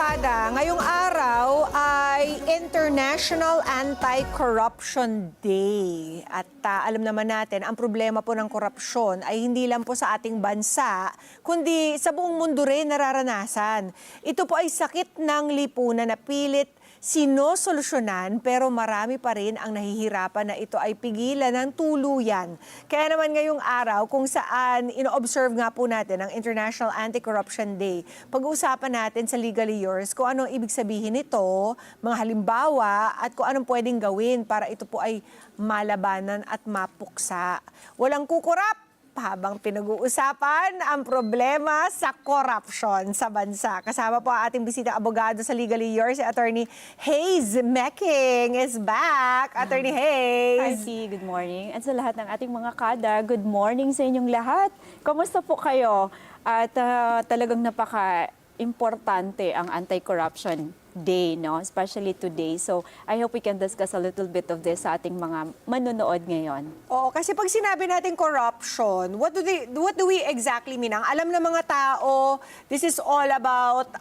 kada, ngayong araw ay International Anti-Corruption Day. At alam naman natin, ang problema po ng korupsyon ay hindi lang po sa ating bansa, kundi sa buong mundo rin nararanasan. Ito po ay sakit ng lipunan na pilit sinosolusyonan, pero marami pa rin ang nahihirapan na ito ay pigilan ng tuluyan. Kaya naman ngayong araw, kung saan ino-observe nga po natin ang International Anti-Corruption Day, pag-uusapan natin sa Legally Yours kung ano ibig sabihin nito, mga halimbawa at kung anong pwedeng gawin para ito po ay malabanan at mapuksa. Walang kukurap habang pinag-uusapan ang problema sa corruption sa bansa. Kasama po ang ating bisita abogado sa Legally Yours, si Attorney Hayes Mecking is back. Attorney Hayes. Hi, good morning. At sa lahat ng ating mga kada, good morning sa inyong lahat. Kamusta po kayo? At talagang napaka-importante ang Anti-Corruption Day, no? Especially today. So, I hope we can discuss a little bit of this sa ating mga manonood ngayon. Oo, kasi pag sinabi natin corruption, what do we exactly mean? Ang alam ng mga tao, this is all about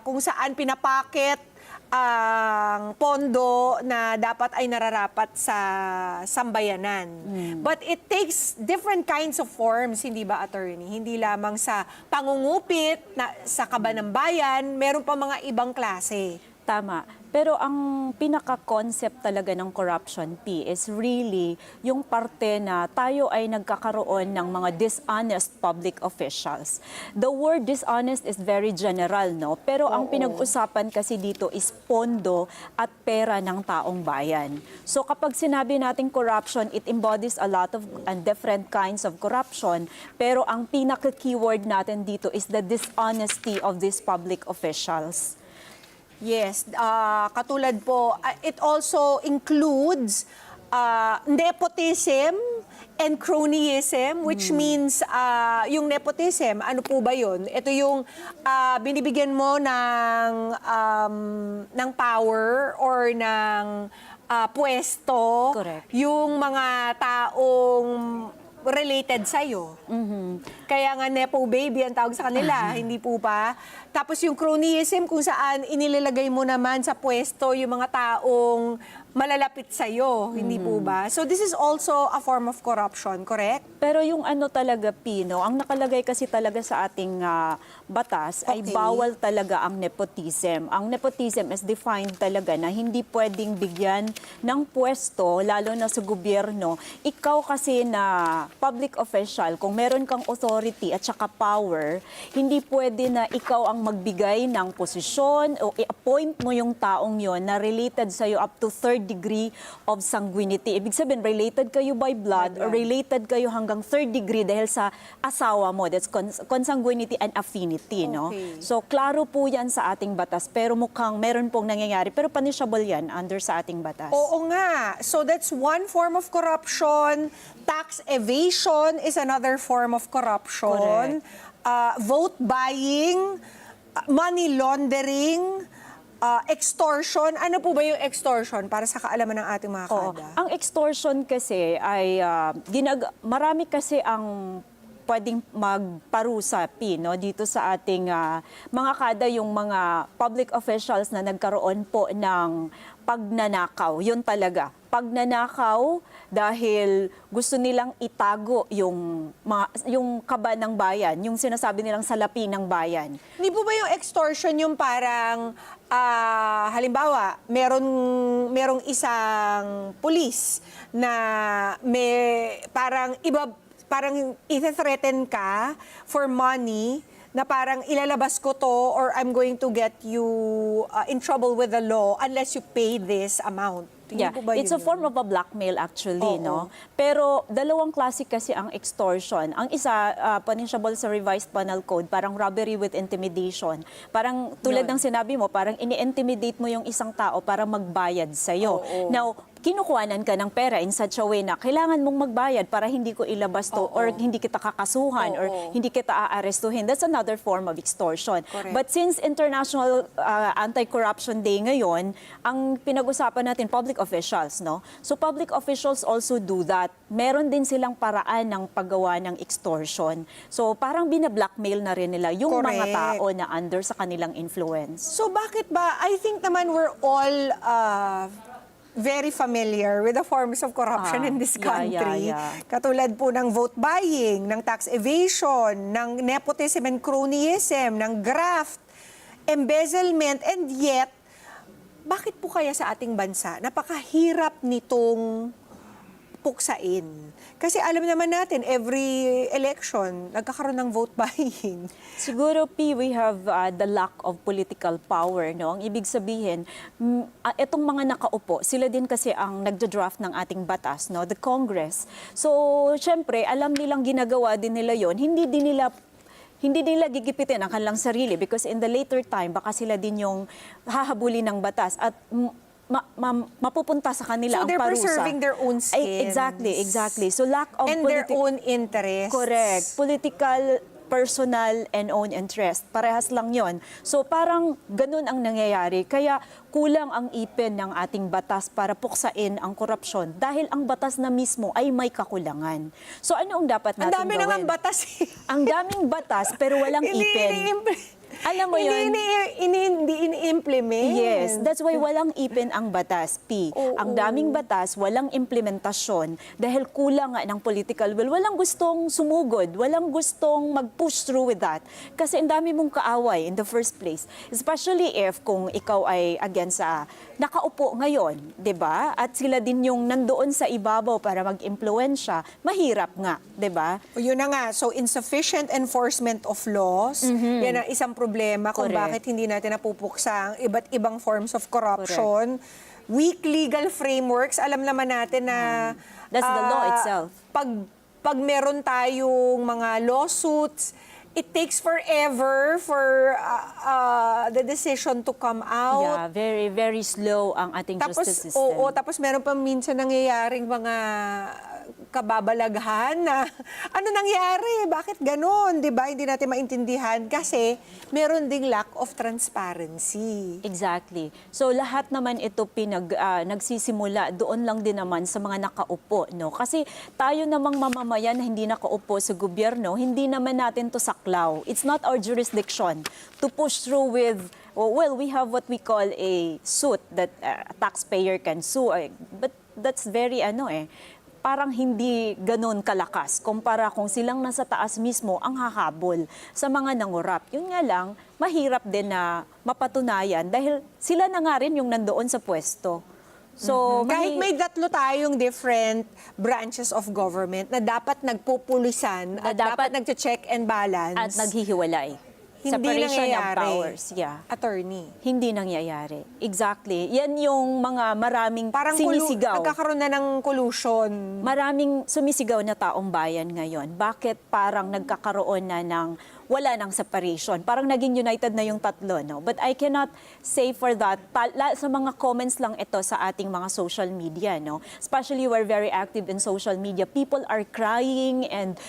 kung saan pinapakit ang pondo na dapat ay nararapat sa sambayanan. But it takes different kinds of forms, hindi ba, attorney? Hindi lamang sa pangungupit, sa kaba ng bayan, meron pa mga ibang klase. Tama. Pero ang pinaka-concept talaga ng corruption, P, is really yung parte na tayo ay nagkakaroon ng mga dishonest public officials. The word dishonest is very general, no? Pero ang pinag-usapan kasi dito is pondo at pera ng taong bayan. So kapag sinabi natin corruption, it embodies a lot of different kinds of corruption. Pero ang pinaka-keyword natin dito is the dishonesty of these public officials. Yes, katulad po, it also includes nepotism and cronyism, which means yung nepotism, ano po ba yun? Ito yung binibigyan mo ng power or ng pwesto, Correct. yung mga taong related sa'yo. Kaya nga nepo baby ang tawag sa kanila, hindi po ba? Tapos yung cronyism kung saan inilalagay mo naman sa pwesto yung mga taong malalapit sa'yo, hindi po ba? So this is also a form of corruption, correct? Pero yung ano talaga, Pino, ang nakalagay kasi talaga sa ating batas ay bawal talaga ang nepotism. Ang nepotism is defined talaga na hindi pwedeng bigyan ng pwesto, lalo na sa gobyerno. Ikaw kasi na public official, kung meron kang authority at saka power, hindi pwede na ikaw ang magbigay ng posisyon o i-appoint mo yung taong yon na related sa'yo up to third degree of sanguinity. Ibig sabihin, related kayo by blood or related kayo hanggang third degree dahil sa asawa mo. That's consanguinity and affinity, no? So, klaro po yan sa ating batas, pero mukhang meron pong nangyayari. Pero punishable yan under sa ating batas. Oo nga. So that's one form of corruption. Tax evasion is another form of corruption. Vote buying, money laundering, extortion. Ano po ba yung extortion para sa kaalaman ng ating mga kada? Ang extortion kasi ay marami kasi ang pwedeng magparusa, no, dito sa ating mga kada, yung mga public officials na nagkaroon po ng pagnanakaw. Yun talaga. Pagnanakaw dahil gusto nilang itago yung kaba ng bayan, yung sinasabi nilang salapi ng bayan. Hindi po ba yung extortion yung parang, halimbawa, merong isang pulis na parang ithreaten ka for money na parang ilalabas ko to or I'm going to get you in trouble with the law unless you pay this amount. Yeah, it's a form of a blackmail actually, no? Pero dalawang klase kasi ang extortion. Ang isa, punishable sa revised penal code, parang robbery with intimidation. Parang tulad ng sinabi mo, parang ini-intimidate mo yung isang tao para magbayad sa'yo. Now, kinukuhanan ka ng pera in such a way na kailangan mong magbayad para hindi ko ilabas to or hindi kita kakasuhan or hindi kita aarestuhin. That's another form of extortion. Correct. But since International Anti-Corruption Day ngayon, ang pinag-usapan natin public officials, no? So public officials also do that. Meron din silang paraan ng paggawa ng extortion. So parang binablockmail na rin nila yung mga Correct. tao na under sa kanilang influence. So bakit ba, I think naman we're all very familiar with the forms of corruption in this country. Katulad po ng vote buying, ng tax evasion, ng nepotism and cronyism, ng graft, embezzlement, and yet, bakit po kaya sa ating bansa napakahirap nitong puksain? Kasi alam naman natin, every election, nagkakaroon ng vote buying. Siguro, P, we have the lack of political power. No? Ang ibig sabihin, itong mga nakaupo, sila din kasi ang nagda-draft ng ating batas, no? The Congress. So, syempre, alam nilang ginagawa din nila yon. Hindi nila gigipitin ang kanilang sarili because in the later time, baka sila din yung hahabulin ng batas at mapupunta sa kanila So ang they're parusa. preserving their own skins. Exactly. So lack of And their own interests. Correct. Political, personal, and own interest. Parehas lang yon. So parang ganun ang nangyayari. Kaya kulang ang ipin ng ating batas para puksain ang korupsyon dahil ang batas na mismo ay may kakulangan. So ano ang dapat natin Ang dami gawin? nang batas. Ang daming batas pero walang ipin. Alam mo yun? Hindi ini-implement. Yes, that's why walang ipin ang batas, P. Oo. Ang daming batas, walang implementasyon dahil kulang nga ng political will. Walang gustong sumugod, walang gustong mag-push through with that. Kasi ang dami mong kaaway in the first place. Especially if kung ikaw ay against sa nakaupo ngayon, 'di ba? At sila din yung nandoon sa ibabaw para mag-impluwensya, mahirap nga, 'di ba? O yun na nga, so insufficient enforcement of laws, yan ang isang problema kung Correct. bakit hindi natin napupuksa ang iba't ibang forms of corruption. Weak legal frameworks, alam naman natin na That's the law itself. Pag meron tayong mga lawsuits, it takes forever for the decision to come out. Yeah, very, very slow ang ating justice system. Tapos meron pa minsan nangyayaring mga kababalaghan na ano nangyari, bakit ganon, di ba? Hindi natin maintindihan kasi meron ding lack of transparency. Exactly. So lahat naman ito nagsisimula doon lang din naman sa mga nakaupo, no? Kasi tayo namang mamamayan na hindi nakaupo sa gobyerno, hindi naman natin to saklaw. It's not our jurisdiction to push through with we have what we call a suit that a taxpayer can sue. But that's very parang hindi ganun kalakas kumpara kung silang nasa taas mismo ang hahabol sa mga nangurap. Yun nga lang, mahirap din na mapatunayan dahil sila na nga rin yung nandoon sa pwesto. So, Kahit may tatlo tayong different branches of government na dapat nagpupulisan at dapat nagche-check and balance. at naghihiwalay. Hindi Separation of nangyayari. powers. Yeah. Attorney. Hindi nangyayari. Exactly. Yan yung mga maraming Parang sinisigaw. nagkakaroon na ng collusion. Maraming sumisigaw na taong bayan ngayon. Bakit parang nagkakaroon na ng wala ng separation? Parang naging united na yung tatlo, no? But I cannot say for that. Sa mga comments lang ito sa ating mga social media, no? Especially we're very active in social media. People are crying and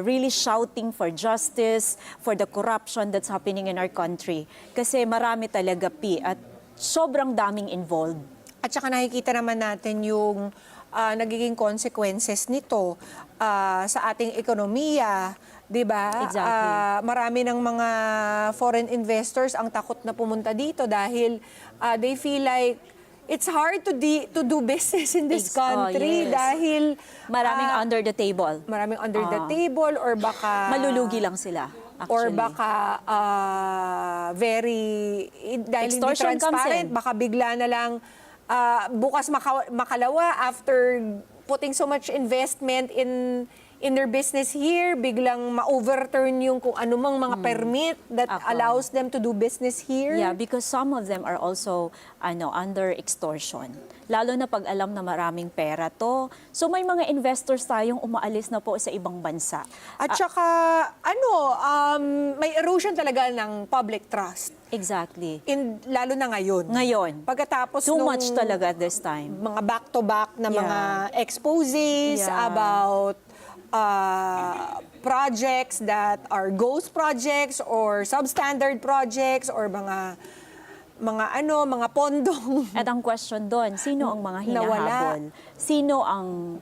really shouting for justice, for the corruption that's happening in our country. Kasi marami talaga, P, at sobrang daming involved. At saka nakikita naman natin yung nagiging consequences nito sa ating ekonomiya, 'di ba? Exactly. Marami ng mga foreign investors ang takot na pumunta dito dahil they feel like it's hard to do business in this country yes. dahil Maraming under the table. maraming under the table or baka Malulugi lang sila, actually. or baka dahil hindi Extortion comes transparent, in. baka bigla na lang bukas makalawa after putting so much investment in in their business here, biglang ma-overturn yung kung anumang mga permit that Ako. allows them to do business here? Yeah, because some of them are also under extortion. Lalo na pag alam na maraming pera to. So may mga investors tayong umaalis na po sa ibang bansa. At saka, may erosion talaga ng public trust. Exactly. Lalo na ngayon. Ngayon. Pagkatapos Too nung much talaga this time. mga back-to-back na Yeah. mga exposes Yeah. about projects that are ghost projects or substandard projects or mga pondong At ang question doon, sino ang mga Nawala. hinahabol? Sino ang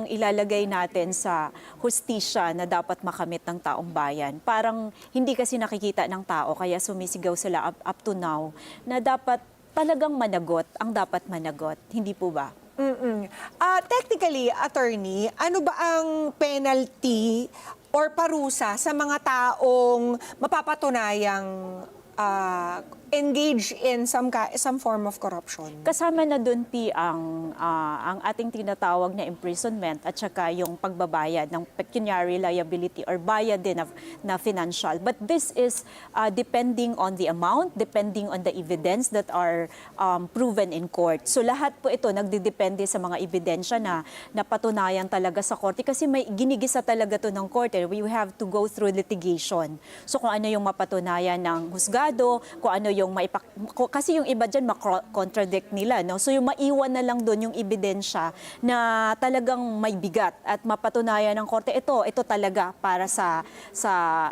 ilalagay natin sa hustisya na dapat makamit ng taong bayan? Parang hindi kasi nakikita ng tao, kaya sumisigaw sila up to now na dapat talagang managot ang dapat managot. Hindi po ba? Technically, attorney, ano ba ang penalty or parusa sa mga taong mapapatunayang engage in some form of corruption? Kasama na doon, ang ating tinatawag na imprisonment at saka yung pagbabayad ng pecuniary liability or bayad din na financial. But this is depending on the amount, depending on the evidence that are proven in court. So lahat po ito nagdidepende sa mga ebidensya na napatunayan talaga sa korte kasi may ginigisa talaga to ng korte. We have to go through litigation. So kung ano yung mapatunayan ng husgado, kung ano yung kasi yung iba dyan contradict nila, no? So yung maiwan na lang doon yung ebidensya na talagang may bigat at mapatunayan ng korte, ito talaga para sa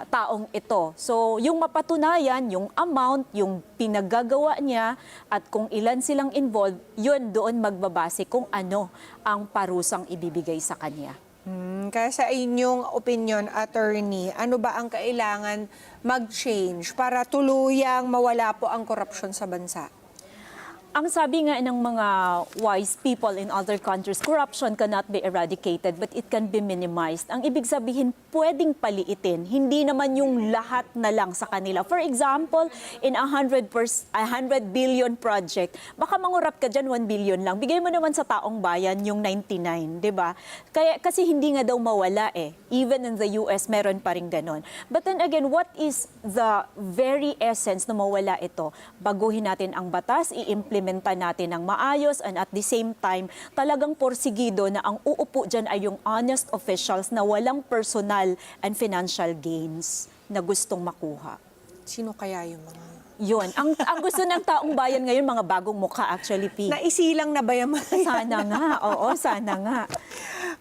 taong ito. So yung mapatunayan, yung amount, yung pinagagawa niya at kung ilan silang involved, yun doon magbabase kung ano ang parusang ibibigay sa kanya. Kaya sa inyong opinion, attorney, ano ba ang kailangan mag-change para tuluyang mawala po ang korupsyon sa bansa? Ang sabi nga ng mga wise people in other countries, corruption cannot be eradicated but it can be minimized. Ang ibig sabihin, pwedeng paliitin. Hindi naman yung lahat na lang sa kanila. For example, in a 100 billion project, baka mangurap ka dyan 1 billion lang. Bigay mo naman sa taong bayan yung 99, di ba? Kasi hindi nga daw mawala eh. Even in the US, meron pa rin ganon. But then again, what is the very essence na mawala ito? Baguhin natin ang batas, i-implement natin ng maayos and at the same time, talagang porsigido na ang uupo dyan ay yung honest officials na walang personal and financial gains na gustong makuha. Sino kaya yung mga... Yun. Ang gusto ng taong bayan ngayon, mga bagong mukha actually, P. Naisilang na ba yung mga... Sana nga. Oo, sana nga.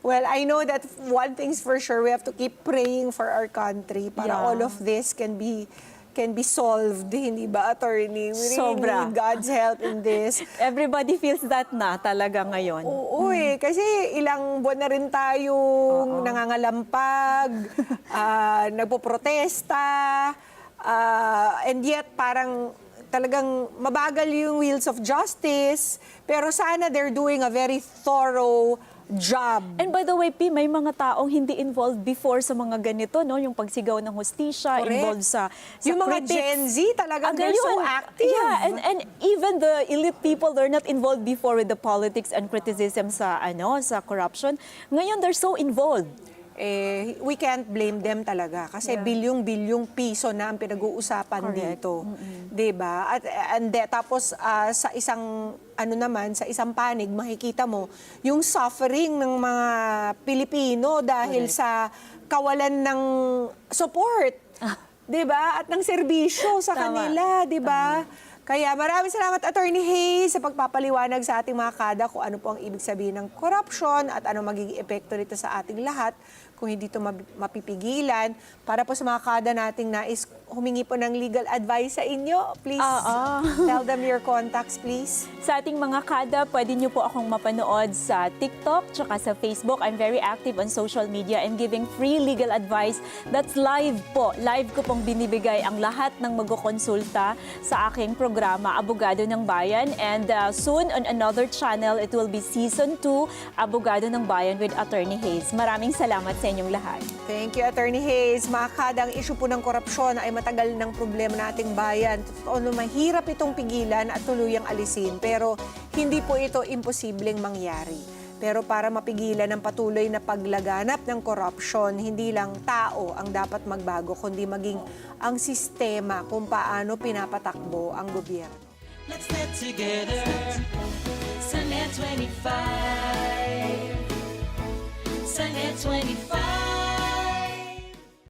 Well, I know that one thing's for sure, we have to keep praying for our country para Yeah. all of this can be solved, hindi ba, attorney? We really Sobra. need God's help in this. Everybody feels that na talaga ngayon. Oo kasi ilang buwan na rin tayong nangangalampag, nagpoprotesta, and yet parang talagang mabagal yung wheels of justice, pero sana they're doing a very thorough job. And by the way, P, may mga taong hindi involved before sa mga ganito, no? Yung pagsigaw ng hustisya, Correct. involved sa Yung mga critics. Gen Z talagang they're so Ngayon, active. Yeah, and even the elite people, they're not involved before with the politics and criticism sa corruption. Ngayon, they're so involved. We can't blame them talaga kasi bilyong-bilyong piso na ang pinag-uusapan Correct. dito. 'Di ba? Tapos sa isang sa isang panig makikita mo yung suffering ng mga Pilipino dahil Correct. sa kawalan ng support. 'Di ba? At ng serbisyo sa Tama. kanila, 'di ba? Kaya maraming salamat, Attorney Hayes, sa pagpapaliwanag sa ating mga kada kung ano po ang ibig sabihin ng corruption at ano magiging epekto nito sa ating lahat kung hindi ito mapipigilan. Para po sa mga kada nating nais humingi po ng legal advice sa inyo, please tell them your contacts, please. Sa ating mga kada, pwede niyo po akong mapanood sa TikTok tsaka sa Facebook. I'm very active on social media and giving free legal advice. That's live po. Live ko pong binibigay ang lahat ng magkukonsulta sa aking programa, Abogado ng Bayan. And soon on another channel, it will be Season 2, Abogado ng Bayan with Attorney Hayes. Maraming salamat sa inyong lahat. Thank you, Attorney Hayes. Mga kada, ang issue po ng korupsyon ay matagal ng problema nating bayan. Totoo, mahirap itong pigilan at tuluyang alisin, pero hindi po ito imposibleng mangyari. Pero para mapigilan ang patuloy na paglaganap ng corruption, hindi lang tao ang dapat magbago, kundi maging ang sistema kung paano pinapatakbo ang gobyerno. Let's get together. Sunday 25. Sunday 25.